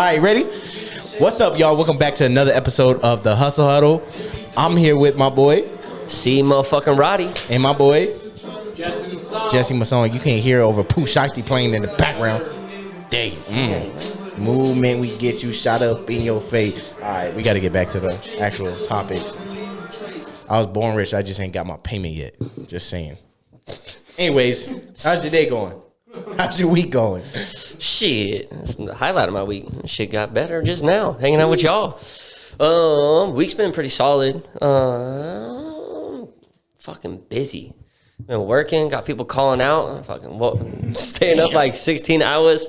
right, ready? What's up, y'all? Welcome back to another episode of the Hustle Huddle. I'm here with my boy, C motherfucking Roddy. and my boy, Jesse Masson. You can't hear over Pooh Shiesty playing in the background. Dang. Movement, we get you shot up in your face. All right, we got to get back to the actual topics. I was born rich. I just ain't got my payment yet. Just saying. Anyways, how's your day going? How's your week going? Shit, that's the highlight of my week. Shit got better just now, hanging out with y'all. Week's been pretty solid. Fucking busy. Been working, got people calling out. Staying up like 16 hours.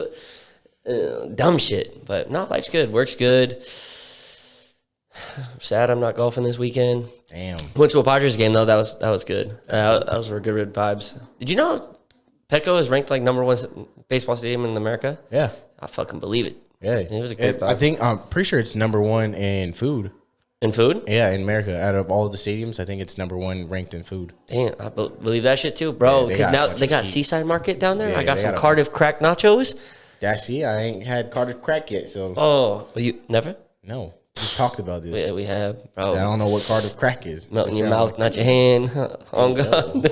Dumb shit. But no, life's good. Work's good. Sad I'm not golfing this weekend. Damn. Went to a Padres game though. That was good. Those were good vibes. Did you know Petco is ranked like #1 baseball stadium in America? Yeah. I fucking believe it. Yeah. It was a great vibe. I'm pretty sure it's #1 in food. In food? Yeah, in America. Out of all the stadiums, I think it's #1 ranked in food. Damn, I believe that shit too, bro. Because now they got Seaside Market down there. Yeah, I got some Cardiff cracked nachos. I ain't had Cardiff crack yet, so. Oh, well, you never? No. We talked about this. Yeah, we have, bro. I don't know what Cardiff crack is. Melt in your mouth, not your hand. On God.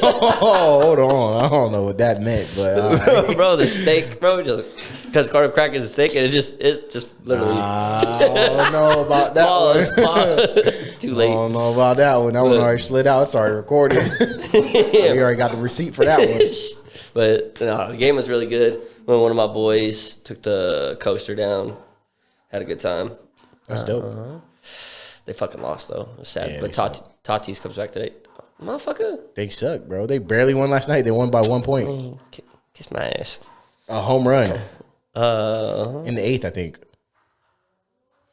Hold on. I don't know what that meant, but bro, the steak, bro, just because Cardiff crack is a steak, and it's just literally. I don't know about that one. It's too late. I don't know about that one. That one already slid out. It's already recorded. We already got the receipt for that one. But no, the game was really good. When one of my boys took the coaster down, had a good time. That's dope. They fucking lost though. It was sad. Yeah, but Tatis comes back today. Motherfucker. They suck, bro. They barely won last night. They won by 1 point. Kiss my ass. A home run. In the 8th, I think.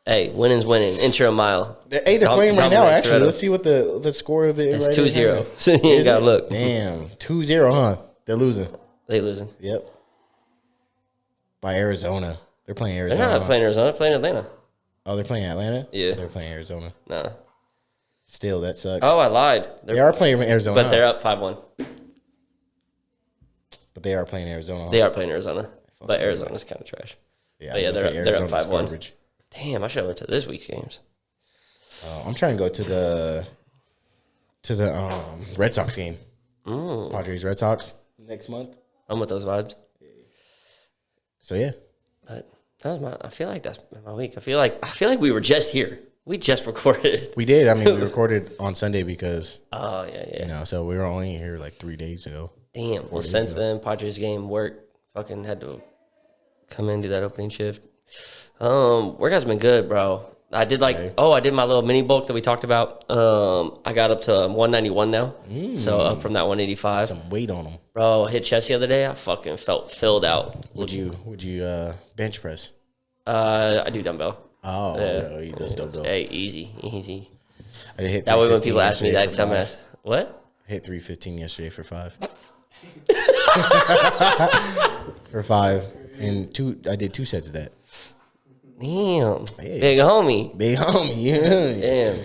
Hey, winning's winning. Inch or a mile. They're playing right now, actually. Let's see what the score of it is. It's 2-0. So you ain't got to look. Damn. 2-0, huh? They're losing. They losing. Yep. By Arizona. They're playing Arizona. They're not playing Arizona. They're playing Atlanta. Oh, they're playing Atlanta? Yeah. They're playing Arizona. Nah. Still, that sucks. Oh, I lied. They are playing Arizona. But they're up 5-1. But they are playing Arizona. They are playing Arizona. But Arizona's kind of trash. Yeah, but yeah, they're up 5-1. Damn, I should have went to this week's games. I'm trying to go to the Red Sox game. Padres Red Sox next month. I'm with those vibes. So yeah. But that was I feel like that's my week. I feel like we were just here. We just recorded. We did. I mean, we recorded on Sunday because yeah. So we were only here like 3 days ago. Damn. Well, since then, Padres game, work, fucking had to come in and do that opening shift. Work has been good, bro. I did I did my little mini bulk that we talked about. I got up to 191 now. So up from that 185. Some weight on them. Bro, hit chest the other day. I fucking felt filled out. Would you bench press? I do dumbbell. Oh, yeah. He does dumbbell. Hey, easy. I did hit that way when people ask me that dumbass, what? I hit 315 yesterday for 5. For 5. And I did 2 sets of that. Damn. Hey. Big homie. Yeah. Damn.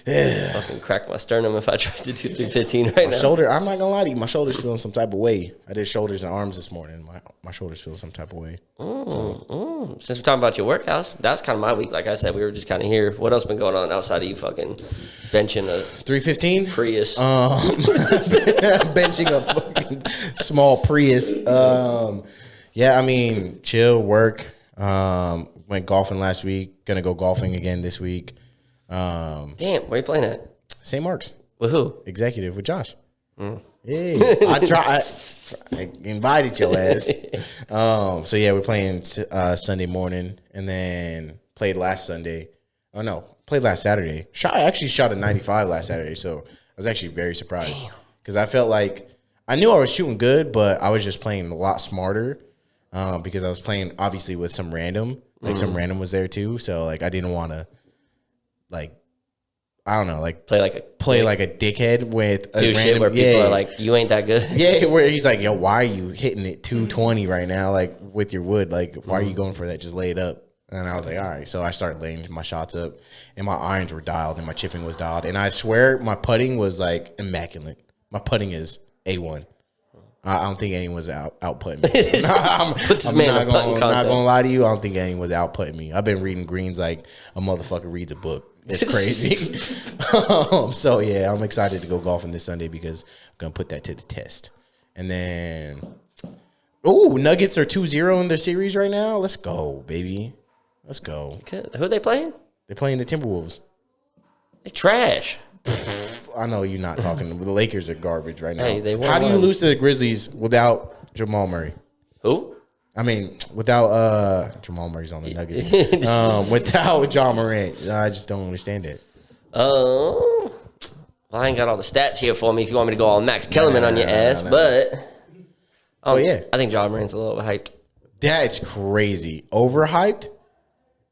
Yeah. Fucking crack my sternum if I tried to do 315 right now. Shoulder, I'm not gonna lie to you, my shoulder's feeling some type of way. I did shoulders and arms this morning. My shoulders feel some type of way. Since we're talking about your workouts, that's kind of my week. Like I said, we were just kind of here. What else been going on outside of you fucking benching a 315 Prius? Benching a fucking small Prius. Yeah, I mean, chill, work. Went golfing last week. Gonna go golfing again this week. Damn, where you playing at? St. Mark's. With who? Executive with Josh. Yeah, I invited your ass. So yeah, we're playing Sunday morning, and then played last Sunday. Oh no, played last Saturday. I actually shot a 95 last Saturday, so I was actually very surprised because I felt like I knew I was shooting good, but I was just playing a lot smarter because I was playing obviously with some random. Like some random was there too, so like I didn't want to, like, I don't know, like play like a dickhead with a random shit where people are like, you ain't that good. Yeah, where he's like, yo, why are you hitting it 220 right now, like with your wood? Like, why are you going for that? Just lay it up. And I was like, all right. So I started laying my shots up, and my irons were dialed, and my chipping was dialed, and I swear my putting was like immaculate. My putting is A1. I don't think anyone's outputting me. I'm not gonna lie to you. I don't think anyone's outputting me. I've been reading greens like a motherfucker reads a book. It's crazy. So yeah, I'm excited to go golfing this Sunday because I'm gonna put that to the test. And then, Nuggets are 2-0 in their series right now. Let's go, baby. Let's go. Good. Who are they playing? They're playing the Timberwolves. They trash. I know you're not talking. The Lakers are garbage right now. Hey, how do you lose to the Grizzlies without Jamal Murray? Who? I mean, without Jamal Murray's on the Nuggets. Without John Morant. I just don't understand it. Well, I ain't got all the stats here for me if you want me to go all Max Kellerman on your ass, but yeah. I think John Morant's a little hyped. That's crazy. Overhyped?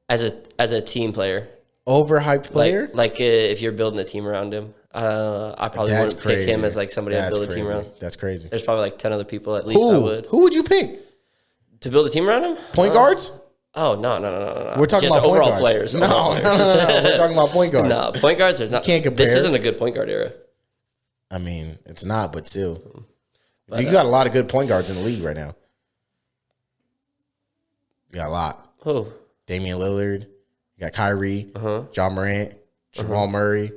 As a team player. Overhyped player? Like if you're building a team around him. I probably wouldn't pick him as like somebody I'd build a team around. That's crazy. There's probably like 10 other people at least I would. Who would you pick? To build a team around him? Point guards? Oh, no. We're talking just about overall point guards. players. No. We're talking about point guards. No, point guards are not. You can't compare. This isn't a good point guard era. I mean, it's not, but still. But, you got a lot of good point guards in the league right now. You got a lot. Who? Damian Lillard. You got Kyrie. John Morant. Jamal Murray.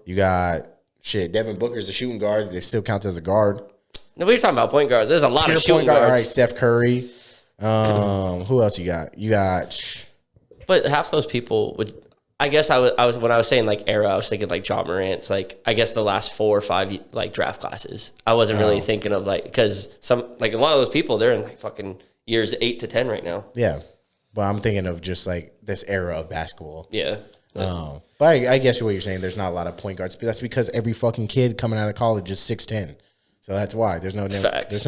You got, Devin Booker's a shooting guard. They still counts as a guard. No, we're talking about point guards. There's a lot of shooting guards. All right, Steph Curry. Who else you got? But half those people would. I guess I was when I was saying like era, I was thinking like John Morant's like I guess the last 4 or 5 like draft classes. I wasn't really thinking of like because some like a lot of those people they're in like fucking years 8 to 10 right now. Yeah, but I'm thinking of just like this era of basketball. Yeah. But I guess what you're saying. There's not a lot of point guards. But that's because every fucking kid coming out of college is 6'10". So that's why there's no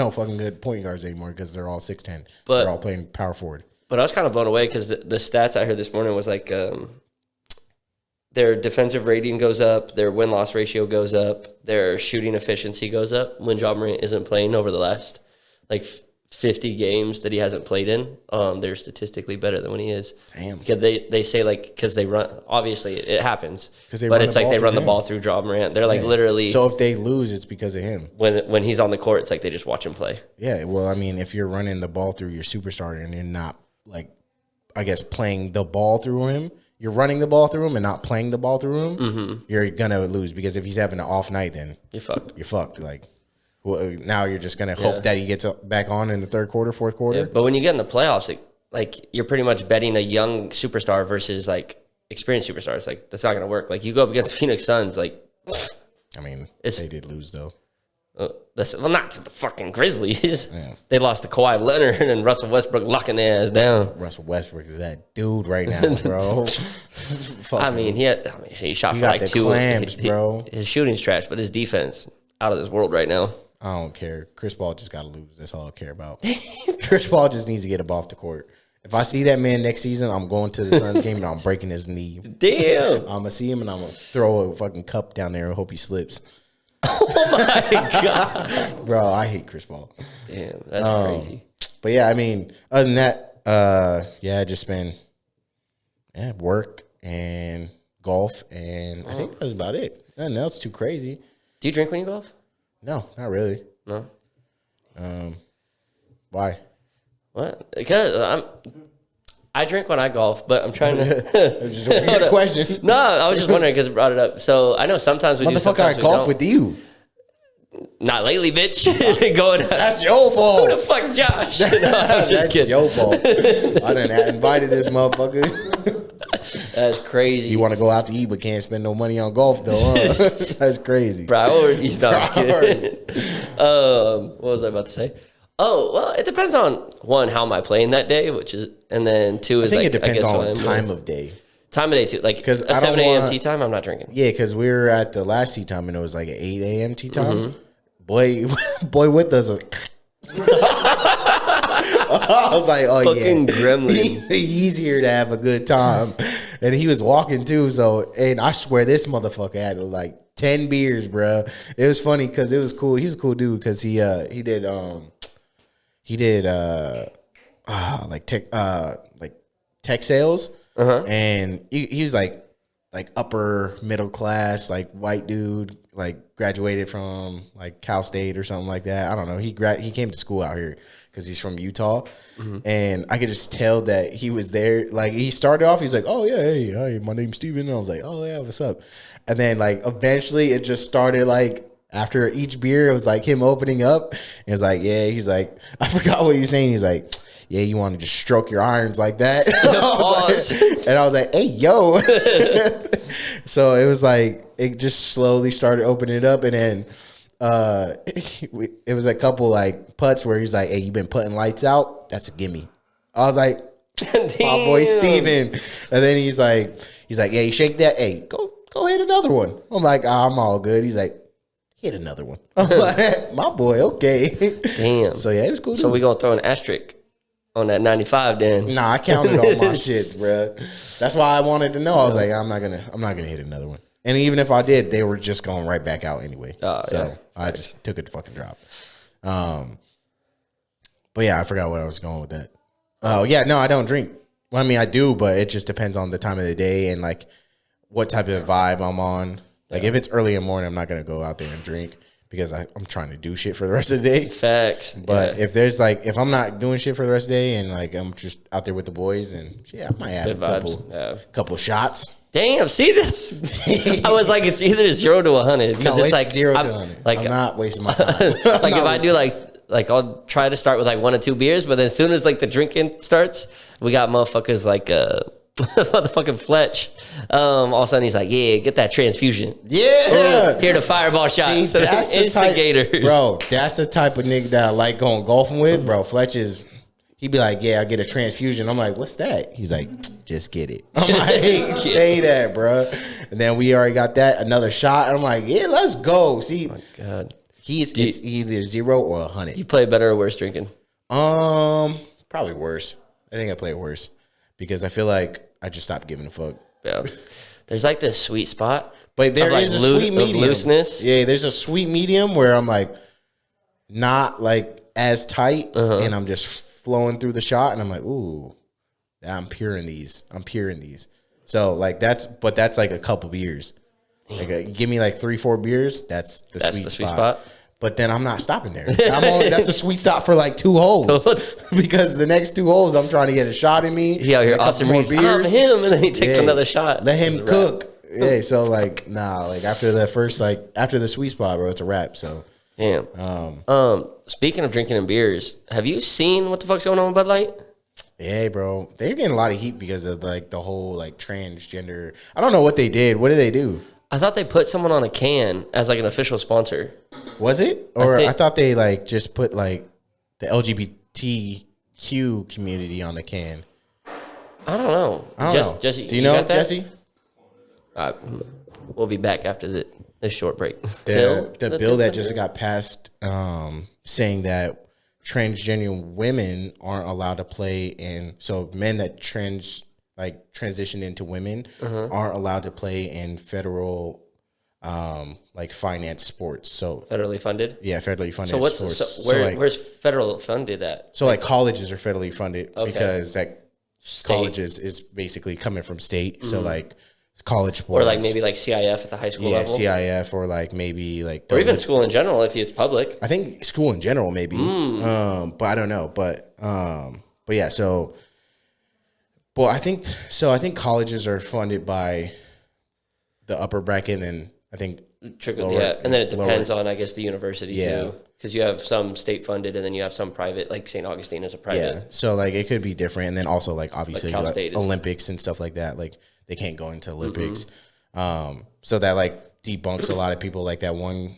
fucking good point guards anymore because they're all 6'10". They're all playing power forward. But I was kind of blown away because the stats I heard this morning was like their defensive rating goes up, their win-loss ratio goes up, their shooting efficiency goes up when John Morant isn't playing over the last like 50 games that he hasn't played in. They're statistically better than when he is. Damn. Because they say like because they run. Obviously, it happens. But it's like they run the ball through John Morant. They're like literally. So if they lose, it's because of him. When he's on the court, it's like they just watch him play. Yeah. Well, I mean, if you're running the ball through your superstar and you're not like, I guess playing the ball through him. You're running the ball through him and not playing the ball through him. You're gonna lose because if he's having an off night, then you're fucked. You're fucked. Like. Well, now you're just gonna hope that he gets back on in the third quarter, fourth quarter. Yeah, but when you get in the playoffs, like you're pretty much betting a young superstar versus like experienced superstars. Like that's not gonna work. Like you go up against Phoenix Suns, like I mean, they did lose though. Not to the fucking Grizzlies. Yeah. They lost to Kawhi Leonard and Russell Westbrook locking their ass down. Russell Westbrook is that dude right now, bro. He shot for like 2 clamps, bro. His shooting's trash, but his defense out of this world right now. I don't care. Chris Paul just got to lose. That's all I care about. Chris Paul just needs to get up off the court. If I see that man next season, I'm going to the Suns game and I'm breaking his knee. Damn. I'm going to see him and I'm going to throw a fucking cup down there and hope he slips. Oh, my God. Bro, I hate Chris Paul. Damn, that's crazy. But, yeah, I mean, other than that, just been work and golf, and I think that's about it. Nothing else too crazy. Do you drink when you golf? No, not really. No. Why? What? Because I drink when I golf, but I'm trying to. It was just a weird question. No, I was just wondering because it brought it up. So I know sometimes we do. Motherfucker, I golf with you. Not lately, bitch. That's your fault. Who the fuck's Josh? No, I'm just kidding. Your fault. I done invited this motherfucker. That's crazy. You want to go out to eat but can't spend no money on golf though, huh? That's crazy. Priorities. No, what was I about to say? Oh, well, it depends on one, how am I playing that day, and then two is it depends on time of day. Time of day too. Like a 7 a.m. tea time, I'm not drinking. Yeah, because we were at the last tea time and it was like an 8 a.m. tea time. Boy with us was I was like, oh fucking gremlin. Easier to have a good time. And he was walking too, and I swear this motherfucker had like 10 beers, bro. It was funny because it was cool. He was a cool dude because he did tech sales. And he was like like upper middle class, like white dude, like graduated from like Cal State or something like that. I don't know. He came to school out here because he's from Utah, and I could just tell that he was there. Like he started off, he's like, "Oh yeah, hey, my name's Steven. And I was like, "Oh yeah, what's up?" And then like eventually it just started like. After each beer, it was like him opening up. And it was like, yeah, he's like, I forgot what he was saying. He's like, yeah, you want to just stroke your irons like that? And I was like, hey, yo. So it was like, it just slowly started opening it up. And then it was a couple like putts where he's like, hey, you been putting lights out? That's a gimme. I was like, my boy Steven. And then he's like, yeah, you shake that. Hey, go hit another one. I'm like, I'm all good. He's like, hit another one. I'm like, my boy, okay. Damn. So yeah, it was cool. So we gonna throw an asterisk on that 95 then. Nah, I counted all my shit, bro. That's why I wanted to know. I was like, I'm not gonna hit another one. And even if I did, they were just going right back out anyway. So I just took a fucking drop. But yeah, I forgot what I was going with that. Oh yeah, no, I don't drink. Well, I mean, I do, but it just depends on the time of the day and like what type of vibe I'm on. Like if it's early in the morning, I'm not gonna go out there and drink because I'm trying to do shit for the rest of the day. Facts. But if there's like if I'm not doing shit for the rest of the day and like I'm just out there with the boys and I might have a couple shots. Damn, see this? I was like, it's either 0 to 100 because it's like 0 to 100. Like I'm not wasting my time. Like if I do like I'll try to start with like 1 or 2 beers, but then as soon as like the drinking starts, we got motherfuckers like motherfucking Fletch. All of a sudden he's like, yeah, get that transfusion. Yeah. Here to fireball shots. So that's instigators. Bro, that's the type of nigga that I like going golfing with. Bro, Fletch he'd be like, yeah, I get a transfusion. I'm like, what's that? He's like, just get it. I'm like, say that, bro. And then we already got that, another shot. And I'm like, yeah, let's go. See, oh my God. It's either 0 or 100. You play better or worse drinking? Probably worse. I think I play worse because I feel like I just stopped giving a fuck. Yeah. There's like this sweet spot. But there is a sweet medium. Looseness. Yeah, there's a sweet medium where I'm like not like as tight and I'm just flowing through the shot and I'm like, ooh, I'm puring these. So like that's like a couple beers. Like give me like 3-4 beers. That's the sweet spot. But then I'm not stopping there. That's a sweet stop for like 2 holes because the next 2 holes I'm trying to get a shot in me. He out here Austin Reeves, I'm him, and then he takes another shot. Let him cook. Yeah, so like like after the sweet spot, bro, it's a wrap. So damn. Speaking of drinking and beers, have you seen what the fuck's going on with Bud Light? Yeah, bro, they're getting a lot of heat because of like the whole like transgender. I don't know what they did. What did they do? I thought they put someone on a can as like an official sponsor. Was it? Or I thought they like just put like the LGBTQ community on the can. I don't know. Jesse, do you know Jesse? We'll be back after this short break. The bill that just got passed saying that transgender women aren't allowed to play in, so men that transition into women aren't allowed to play in federal like finance sports. So federally funded? Yeah, federally funded sports. Where's federal funded at? So like colleges are federally funded because like colleges is basically coming from state. So like college sports. Or like maybe like CIF at the high school level? Yeah, CIF or like maybe like... Or even school in general if it's public. I think school in general maybe. But I don't know. But yeah, so... Well, I think colleges are funded by the upper bracket, and then I think and then it depends on, I guess, the university too, because you have some state funded, and then you have some private, like St. Augustine is a private. Yeah, so like it could be different, and then also like obviously like Olympics and stuff like that, like they can't go into Olympics, so that like debunks a lot of people. Like that one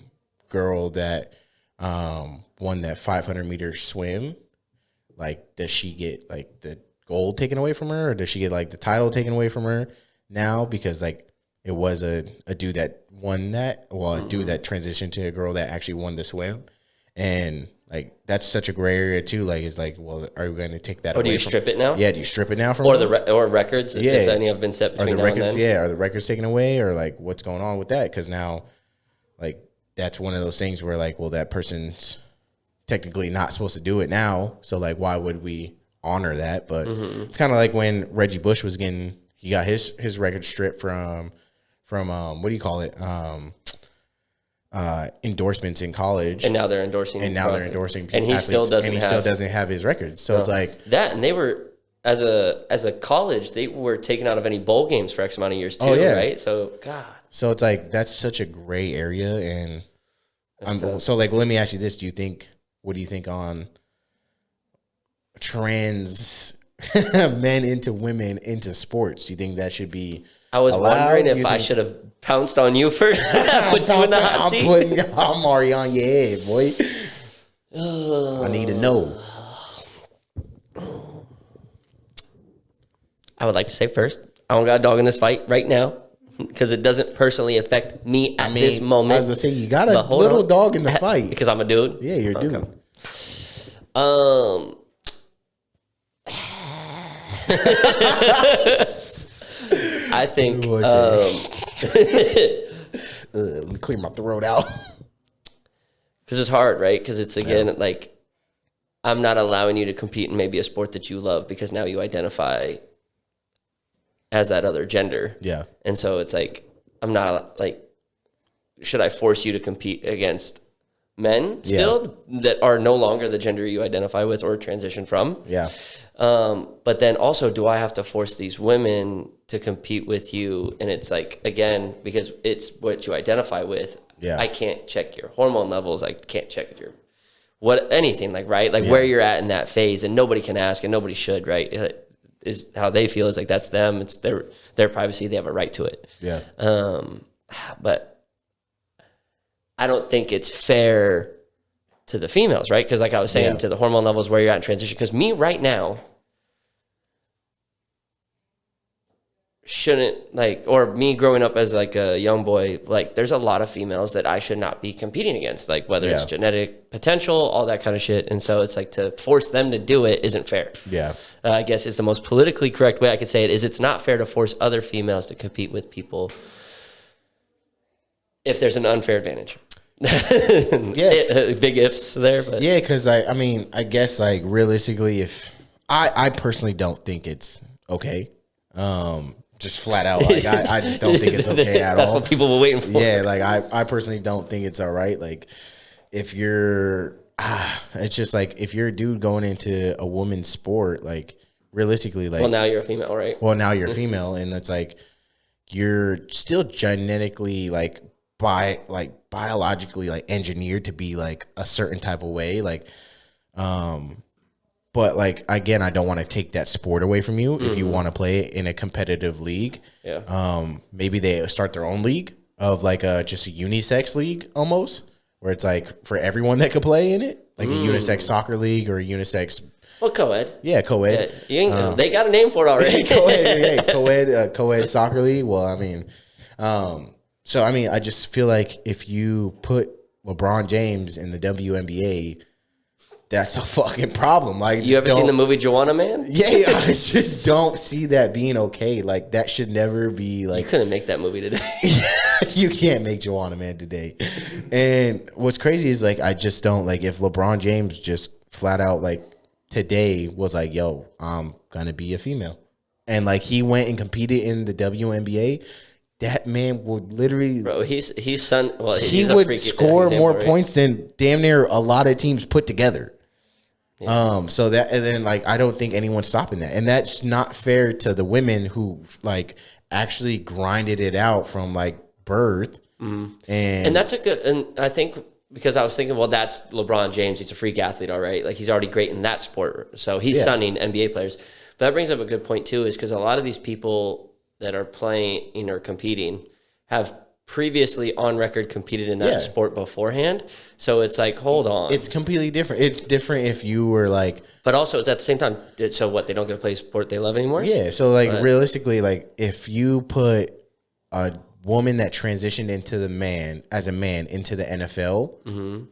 girl that won that 500 meter swim, like does she get like the gold taken away from her, or does she get like the title taken away from her now because like it was a dude that won that, a dude that transitioned to a girl that actually won the swim, and like that's such a gray area too. Like it's like, well, are we going to take that away? Or do you strip it now? Yeah, do you strip it now from or records? Yeah, if any have been set between now and then. Yeah, are the records taken away, or like what's going on with that? Because now, like that's one of those things where like, well, that person's technically not supposed to do it now, so like why would we honor that? But it's kind of like when Reggie Bush was he got his record stripped from from what do you call it? Endorsements in college, and now they're endorsing. And now they're endorsing people, and he still doesn't have his record. So it's like that, and they were as a college, they were taken out of any bowl games for X amount of years too, right? So God. So it's like that's such a gray area, and so like let me ask you this: what do you think on trans men into women into sports? Do you think that should be? I was wondering if I should have pounced on you first. Put you in the hot seat. I'm already on your head, boy. I need to know. I would like to say first, I don't got a dog in this fight right now because it doesn't personally affect me at this moment. I was going to say, you got a little dog in the fight. Because I'm a dude? Yeah, you're a dude. I think... let me clear my throat out. Because it's hard, right? Because it's, again, like, I'm not allowing you to compete in maybe a sport that you love because now you identify as that other gender. Yeah. And so it's like, I'm not like, should I force you to compete against men still that are no longer the gender you identify with or transition from? Yeah. But then also, do I have to force these women to compete with you? And it's like, again, because it's what you identify with. Yeah. I can't check your hormone levels. I can't check if you're anything, like, right? Like where you're at in that phase, and nobody can ask and nobody should, right? Is how they feel is like, that's them. It's their privacy. They have a right to it. Yeah. But I don't think it's fair to the females, right? Because like I was saying, to the hormone levels, where you're at in transition. Because me right now shouldn't, like, or me growing up as like a young boy, like there's a lot of females that I should not be competing against, like whether it's genetic potential, all that kind of shit. And so it's like, to force them to do it isn't fair. Yeah. I guess is the most politically correct way I could say it, is it's not fair to force other females to compete with people if there's an unfair advantage. Big ifs there, but because I mean, I guess like realistically, if I personally don't think it's okay. Just flat out, like I just don't think it's okay at all. That's what people were waiting for. Yeah, like I personally don't think it's all right. Like if you're, it's just like if you're a dude going into a woman's sport, like realistically, like, well, now you're a female, right? Well, now you're a female, and it's like you're still genetically biologically like engineered to be like a certain type of way, like but like, again, I don't want to take that sport away from you. If you want to play in a competitive league, maybe they start their own league of like just a unisex league almost, where it's like for everyone that could play in it, like a unisex soccer league or a unisex. Well, co-ed. Yeah, co-ed. Yeah, they got a name for it already. co-ed soccer league. Well, I mean, so I mean, I just feel like if you put LeBron James in the WNBA, that's a fucking problem. Like, you ever seen the movie Joanna Man? Yeah, I just don't see that being okay. Like, that should never be like. You couldn't make that movie today. You can't make Joanna Man today. And what's crazy is like, I just don't like, if LeBron James just flat out like today was like, yo, I'm gonna be a female, and like he went and competed in the WNBA. That man would literally, bro. He's son. Well, he would score more points than damn near a lot of teams put together. Yeah. So that, and then like, I don't think anyone's stopping that. And that's not fair to the women who like actually grinded it out from like birth. And that's a good, and I think because I was thinking, well, that's LeBron James. He's a freak athlete. All right. Like he's already great in that sport. So he's sunning NBA players. But that brings up a good point too, is because a lot of these people that are playing or competing have previously on record competed in that sport beforehand. So it's like, hold on. It's completely different. It's different if you were like... But also it's at the same time, so what, they don't get to play a sport they love anymore? Yeah, so like realistically, like if you put a woman that transitioned into the man, as a man, into the NFL,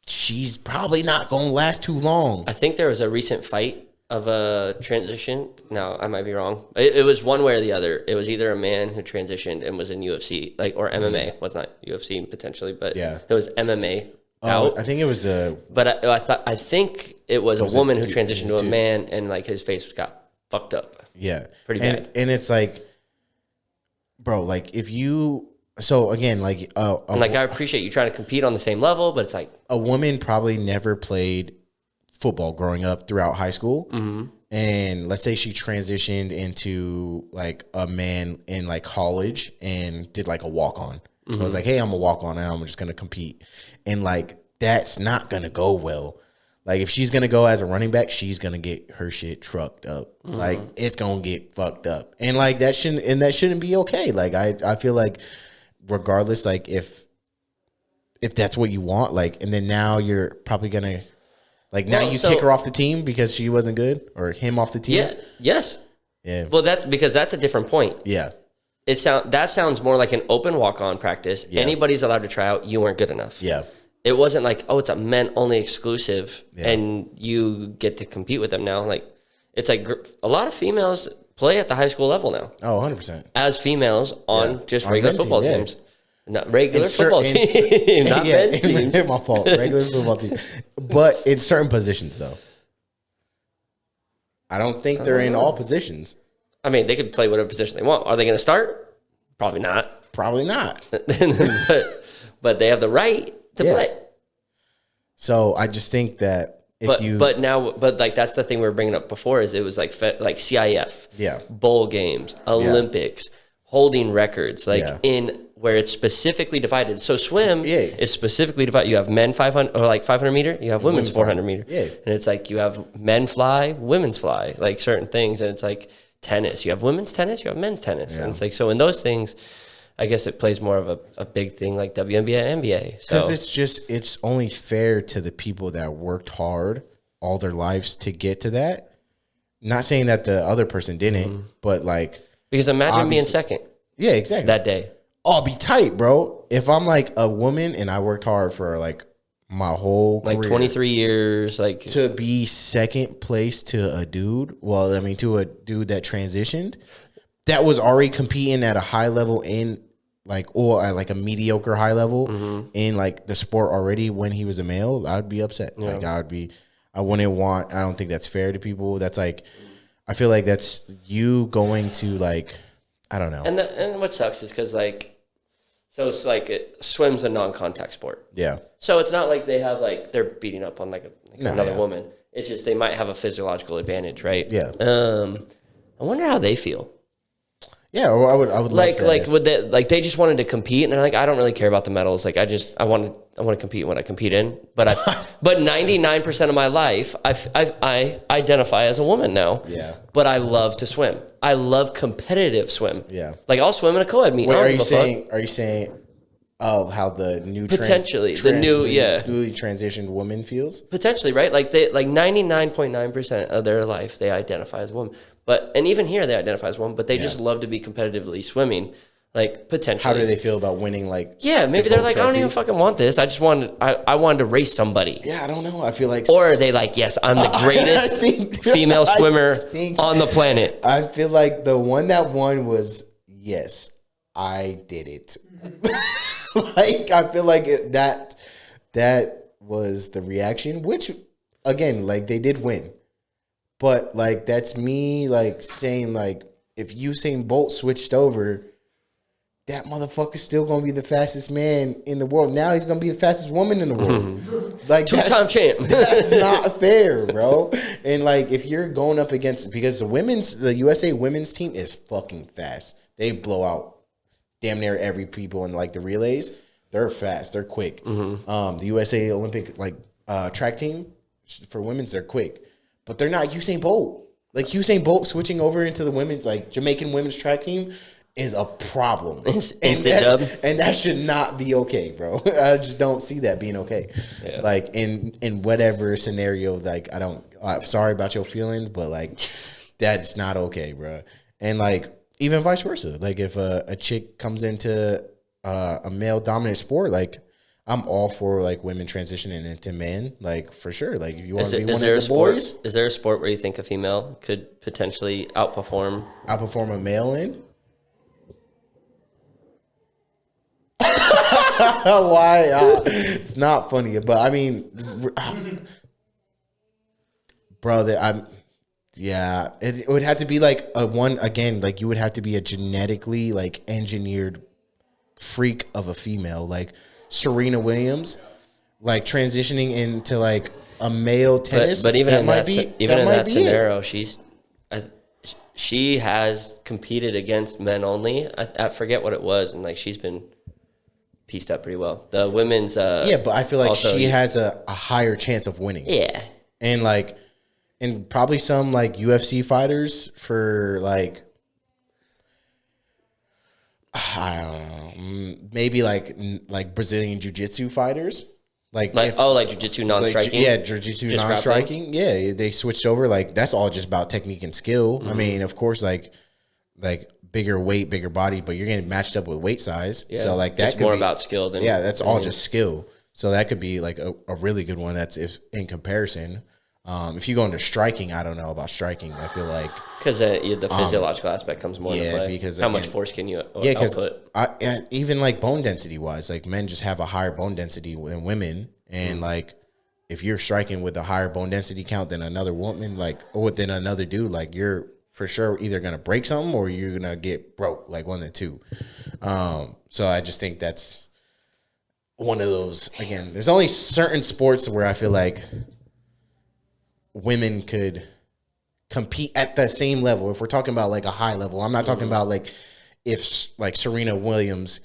she's probably not going to last too long. I think there was a recent fight of a transition. No, I might be wrong. It was one way or the other. It was either a man who transitioned and was in UFC, like, or MMA. Was not UFC potentially, but it was MMA. Out. I think it was a. But I think it was a woman who transitioned to a man, and like his face got fucked up. Yeah, pretty bad. And it's like, bro, like if you, so again, like, and like I appreciate you trying to compete on the same level, but it's like a woman probably never played football growing up throughout high school. Mm-hmm. And let's say she transitioned into like a man in like college and did like a walk on. Mm-hmm. I was like, hey, I'm a walk on now. I'm just going to compete. And like, that's not going to go well. Like if she's going to go as a running back, she's going to get her shit trucked up. Mm-hmm. Like it's going to get fucked up. And like that shouldn't be okay. Like I feel like regardless, like if that's what you want, like, and then now you're probably going to, like now you kick her off the team because she wasn't good, or him off the team. Yeah. Yes. Yeah. Well, because that's a different point. Yeah. That sounds more like an open walk-on practice. Yeah. Anybody's allowed to try out. You weren't good enough. Yeah. It wasn't like, oh, it's a men only exclusive, and you get to compete with them now. Like it's like a lot of females play at the high school level now. Oh, 100%. As females on just regular football teams. Not regular football team, not men's teams. My fault. Regular football team, but in certain positions though. I don't think they're in all positions. I mean, they could play whatever position they want. Are they going to start? Probably not. Probably not. but they have the right to play. So I just think that but like that's the thing we were bringing up before is it was like CIF, bowl games, Olympics, holding records, like in where it's specifically divided. So swim is specifically divided. You have men 500 or like 500 meter. You have women's 400 meter. Yeah. And it's like you have men fly, women's fly, like certain things. And it's like tennis. You have women's tennis. You have men's tennis. Yeah. And it's like, so in those things, I guess it plays more of a big thing like WNBA and NBA. Because it's only fair to the people that worked hard all their lives to get to that. Not saying that the other person didn't, but like. Because imagine being second. Yeah, exactly. That day. Oh, I'll be tight, bro. If I'm like a woman and I worked hard for like my whole career, like 23 years, like to be second place to a dude. Well, I mean, to a dude that transitioned, that was already competing at a high level in like, or at like a mediocre high level in like the sport already when he was a male, I'd be upset. Yeah. Like I don't think that's fair to people. That's like, I feel like that's you going to like, I don't know. And what sucks is because like, so it's like swim's a non-contact sport. Yeah. So it's not like they have like they're beating up on like another woman. It's just they might have a physiological advantage, right? Yeah. I wonder how they feel. Yeah, well, I would like would they like they just wanted to compete and they're like I don't really care about the medals. Like I want to compete when I compete in. But but 99% of my life I identify as a woman now. Yeah. But I love to swim. I love competitive swim. Yeah. Like I'll swim in a co-ed meet. Wait, are you saying how the new potentially the newly transitioned woman feels? Potentially, right? Like they 99.9% of their life they identify as a woman. And even here they identify as one, but they just love to be competitively swimming. Like potentially. How do they feel about winning? Like maybe they're like, trophy? I don't even fucking want this. I just I wanted to race somebody. Yeah, I don't know. I feel like, or are they like, yes, I'm the greatest female swimmer on the planet. I feel like the one that won was yes, I did it. Like I feel like that was the reaction, which again, like they did win. But like that's me like saying like if Usain Bolt switched over, that motherfucker's still gonna be the fastest man in the world. Now he's gonna be the fastest woman in the world. Like two-time champ. That's not fair, bro. And like if you're going up against, because the USA women's team is fucking fast. They blow out damn near every people in like the relays. They're fast. They're quick. The USA Olympic like track team for women's, they're quick. But they're not Usain Bolt. Like Usain Bolt switching over into the women's, like Jamaican women's track team is a problem. And that should not be okay, bro. I just don't see that being okay. Yeah. Like in whatever scenario, like I'm sorry about your feelings, but like that's not okay, bro. And like even vice versa. Like if a chick comes into a male dominant sport, like I'm all for like women transitioning into men, like for sure. Like if you want to be one of the boys, is there a sport where you think a female could potentially outperform a male in? Why? It's not funny, but I mean, bro, Yeah, it would have to be like a one again. Like you would have to be a genetically like engineered freak of a female, like Serena Williams, like transitioning into like a male tennis. But even that in might that be, even in that be scenario, she has competed against men only. I forget what it was, and like she's been pieced up pretty well. The women's yeah, but I feel like also, she has a higher chance of winning. Yeah, and like and probably some like UFC fighters for like I don't know, maybe like Brazilian jiu-jitsu fighters. Like jiu-jitsu non-striking. Like, jiu-jitsu non-striking. Yeah, they switched over. Like that's all just about technique and skill. Mm-hmm. I mean, of course, like bigger weight, bigger body, but you're getting matched up with weight size. Yeah. So like that's more about skill than that's all just skill. So that could be like a really good one. That's if in comparison. If you go into striking, I don't know about striking. I feel like because the physiological aspect comes more into play. Because how much force can you output? Even like bone density wise, like men just have a higher bone density than women, and like if you're striking with a higher bone density count than another woman, like or than another dude, like you're for sure either gonna break something or you're gonna get broke, like one of the two. So I just think that's one of those. Again, there's only certain sports where I feel like women could compete at the same level. If we're talking about like a high level, I'm not talking about like if like Serena Williams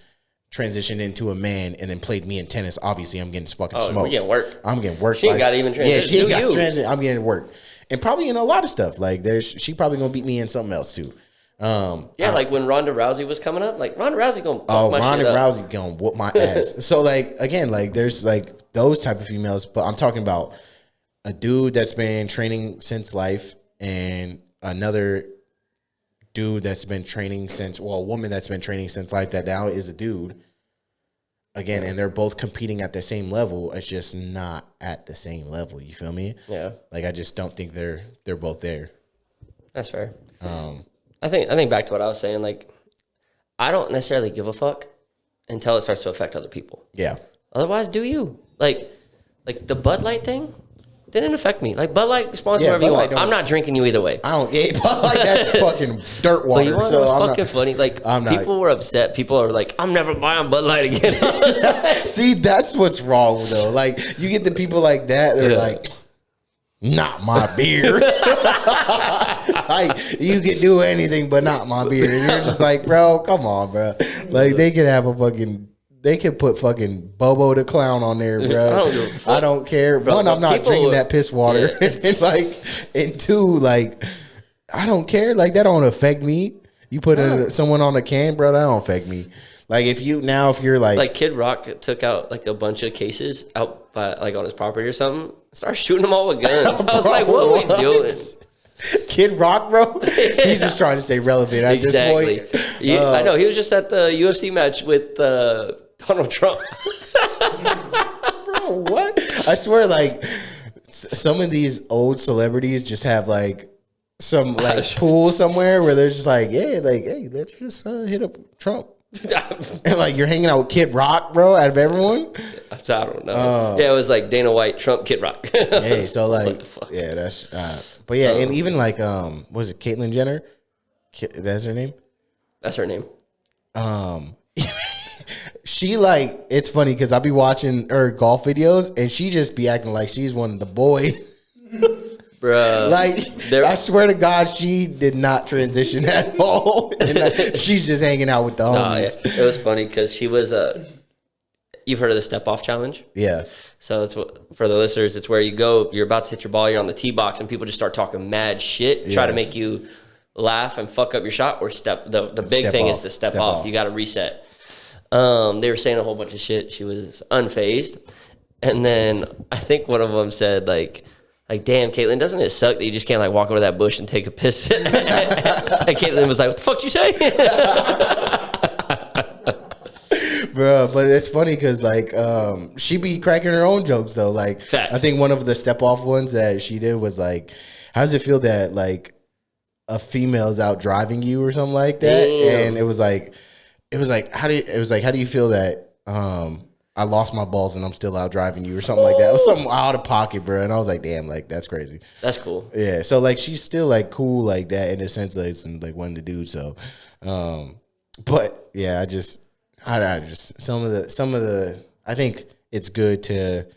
transitioned into a man and then played me in tennis. Obviously, I'm getting fucking smoked. We're getting worked. I'm getting worked. She ain't got even transition. Yeah, she ain't got transition. I'm getting worked, and probably in a lot of stuff. Like she probably gonna beat me in something else too. Like when Ronda Rousey was coming up, like Ronda Rousey gonna fuck my Ronda shit up. Rousey gonna whoop my ass. So like again, like there's like those type of females, but I'm talking about a dude that's been training since life and another dude that's been training since, well, a woman that's been training since life that now is a dude again, and they're both competing at the same level. It's just not at the same level. You feel me? Yeah. Like I just don't think they're both there. That's fair. I think back to what I was saying. Like, I don't necessarily give a fuck until it starts to affect other people. Yeah. Otherwise, do you like the Bud Light thing? Didn't affect me. Like Bud Light, sponsor whatever you want. I'm not drinking you either way. I don't get Bud Light. That's fucking dirt water. But you want to know what's fucking funny? Like people were upset. People are like, I'm never buying Bud Light again. See, that's what's wrong though. Like you get the people like that. They're like, not my beer. Like you can do anything, but not my beer. And you're just like, bro, come on, bro. Like they could have a fucking. They could put fucking Bobo the Clown on there, bro. I don't care. Bro, one, I'm not drinking that piss water. Yeah. It's like, and two, like, I don't care. Like, that don't affect me. You put someone on a can, bro, that don't affect me. Like, if you're like Kid Rock took out like a bunch of cases out by like on his property or something, started shooting them all with guns. I was like, what are we doing? Kid Rock, bro. He's just trying to stay relevant at this point. I know. He was just at the UFC match with Donald Trump. Bro, what? I swear, like, some of these old celebrities just have, like, some, like, pool somewhere where they're just like, hey, let's just hit up Trump. And, like, you're hanging out with Kid Rock, bro, out of everyone? I don't know. Yeah, it was, like, Dana White, Trump, Kid Rock. Hey, so, like, yeah, that's, but, yeah, and even, like, was it Caitlyn Jenner? That's her name? That's her name. She like, it's funny because I'll be watching her golf videos and she just be acting like she's one of the boys. Bruh. Like, I swear to God, she did not transition at all. And she's just hanging out with the homies. Yeah. It was funny because she was, you've heard of the step off challenge? Yeah. So it's for the listeners, it's where you go, you're about to hit your ball, you're on the tee box and people just start talking mad shit, try to make you laugh and fuck up your shot or step. The big thing is to step off. You got to reset. They were saying a whole bunch of shit. She was unfazed. And then I think one of them said like, damn, Caitlyn, doesn't it suck that you just can't like walk over that bush and take a piss? And Caitlyn was like, what the fuck you say? Bro, but it's funny because like she be cracking her own jokes though. Like Fact. I think one of the step off ones that she did was like, how does it feel that like a female's out driving you or something like that? Damn. And it was like how do you feel that I lost my balls and I'm still out driving you or something like that. It was something out of pocket, bro. And I was like, damn, like that's crazy. That's cool. Yeah. So like she's still like cool like that in a sense that it's like one to do. So, but yeah, I just some of the I think it's good to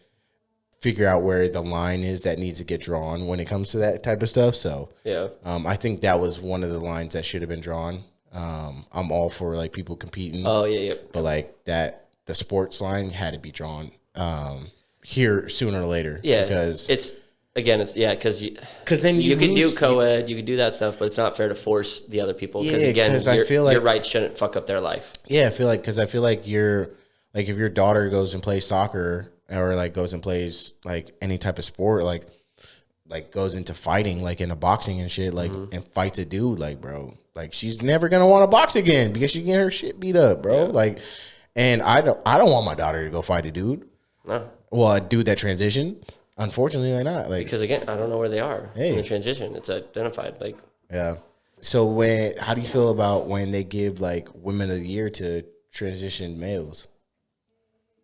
figure out where the line is that needs to get drawn when it comes to that type of stuff. So yeah, I think that was one of the lines that should have been drawn. I'm all for like people competing. Oh yeah. But like that. The sports line had to be drawn here sooner or later. Yeah, because it's because then you can do co-ed, you can do that stuff, but it's not fair to force the other people. Because again, I feel like your rights shouldn't fuck up their life. Yeah, I feel like you're like if your daughter goes and plays soccer or like goes and plays like any type of sport, like goes into fighting, like into boxing and shit, like and fights a dude, like bro, like she's never gonna want to box again because she getting her shit beat up, bro. Yeah. Like. And I don't want my daughter to go fight a dude. No. Well, a dude that transitioned. Unfortunately, they're not. Like because again, I don't know where they are in the transition. It's identified. Like yeah. So how do you feel about when they give like Women of the Year to transition males?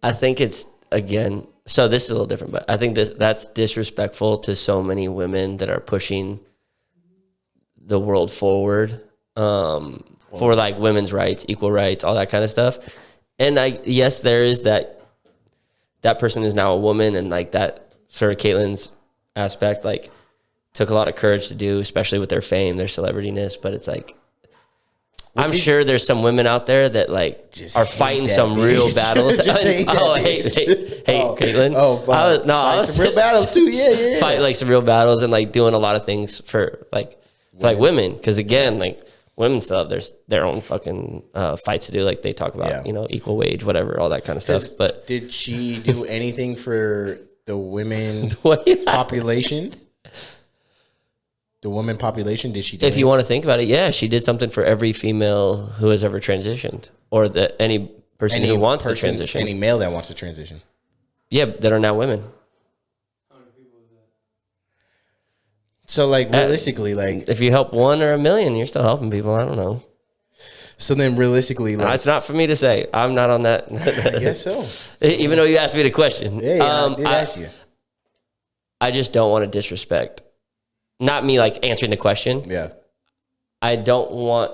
I think it's again. So this is a little different, but I think that's disrespectful to so many women that are pushing the world forward for like women's rights, equal rights, all that kind of stuff. And yes, there is that person is now a woman, and like that for Caitlin's aspect, like took a lot of courage to do, especially with their fame, their celebrityness. But it's like, I'm sure there's some women out there that like are fighting some real battles. Caitlin. I was some real battles too. Yeah. Fight like some real battles and like doing a lot of things for women, because again, like. Women still have their own fucking fights to do, like they talk about, equal wage, whatever, all that kind of stuff. But did she do anything for the women population? The woman population, did she do anything? You want to think about it, yeah, she did something for every female who has ever transitioned, or any person who wants to transition. Any male that wants to transition. Yeah, that are now women. So, like, realistically, like... If you help 1 or 1,000,000, you're still helping people. I don't know. So then, realistically... like, it's not for me to say. I'm not on that. I guess so. Even though you asked me the question. Yeah, I did ask you. I just don't want to disrespect. Not me, like, answering the question. Yeah. I don't want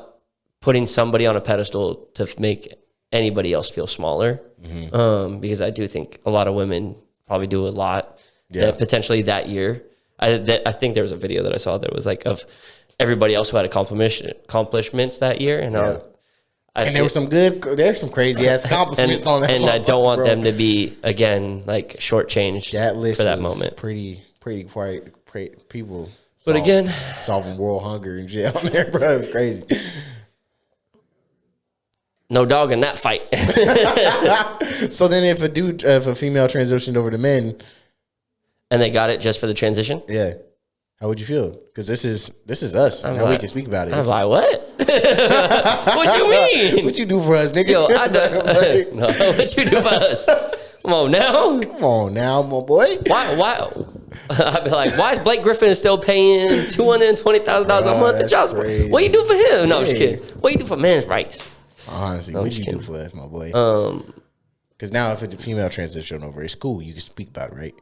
putting somebody on a pedestal to make anybody else feel smaller. Mm-hmm. Because I do think a lot of women probably do a lot. Yeah. Potentially that year. I think there was a video that I saw that was like of everybody else who had accomplishments that year, and there was there's some crazy ass accomplishments on that. And I don't want them to be again like shortchanged that list for that moment. Pretty quiet people. But again, solving world hunger and shit on there, bro. It was crazy. No dog in that fight. So then, if a female transitioned over to men. And they got it just for the transition? Yeah. How would you feel? Because this is us. Now we can speak about it. I was like, what? What you mean? What you do for us, nigga? Yo, no, what you do for us? Come on now, my boy. Why? I'd be like, why is Blake Griffin still paying $220,000 a month to child support? What you do for him? No, I'm just kidding. What you do for men's rights? Honestly, what you do for us, my boy? Because now if it's a female transition over, it's cool. You can speak about it, right?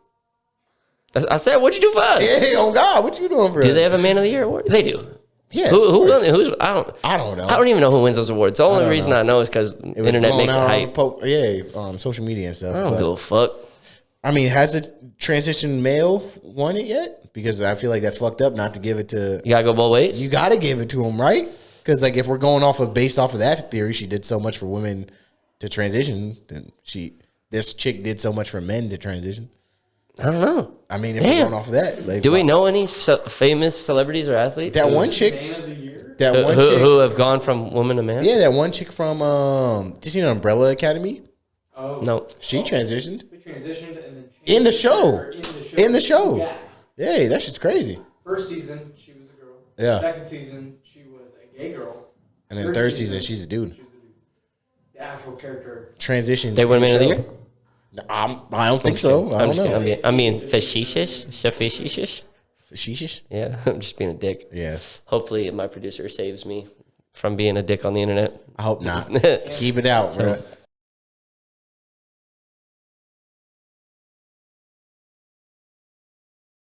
I said, what'd you do for us? Yeah, oh God, what you doing for us? Do they have a Man of the Year award? They do. Yeah. Who wins? I don't know. I don't even know who wins those awards. The only reason I know is because internet makes it hype. Social media and stuff. I don't give a fuck. I mean, has a transition male won it yet? Because I feel like that's fucked up not to give it to. You gotta go both ways. You gotta give it to him, right? Because like if we're going based off of that theory, she did so much for women to transition. Then this chick did so much for men to transition. I don't know. I mean, if we're going off of that, like, do we know any famous celebrities or athletes? That one chick, who have gone from woman to man. Yeah, that one chick from did you see the Umbrella Academy? Oh no, she transitioned. We transitioned and then in the show. Yeah, that shit's crazy. First season, she was a girl. Yeah. Second season, she was a gay girl. And then third season, she's a dude. The actual character transitioned. They win Man of the Year. I don't think so. I don't know. I mean, facetious. Facetious? Yeah, I'm just being a dick. Yes. Hopefully, my producer saves me from being a dick on the internet. I hope not. Keep it out, bro.